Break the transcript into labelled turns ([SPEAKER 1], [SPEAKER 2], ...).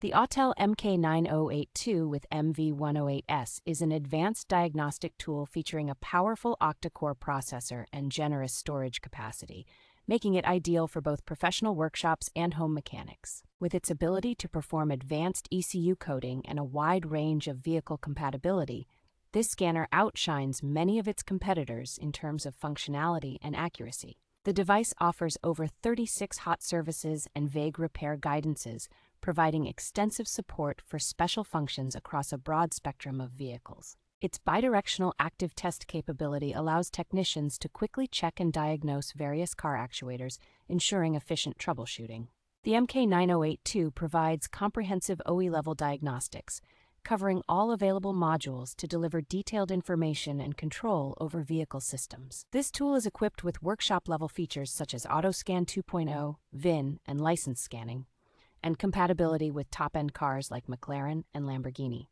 [SPEAKER 1] The Autel MK908 II with MV108S is an advanced diagnostic tool featuring a powerful octa-core processor and generous storage capacity, making it ideal for both professional workshops and home mechanics. With its ability to perform advanced ECU coding and a wide range of vehicle compatibility, this scanner outshines many of its competitors in terms of functionality and accuracy. The device offers over 36 hot services and vague repair guidances, providing extensive support for special functions across a broad spectrum of vehicles. Its bidirectional active test capability allows technicians to quickly check and diagnose various car actuators, ensuring efficient troubleshooting. The MK908 II provides comprehensive OE-level diagnostics, covering all available modules to deliver detailed information and control over vehicle systems. This tool is equipped with workshop-level features such as AutoScan 2.0, VIN, and license scanning, and compatibility with top-end cars like McLaren and Lamborghini.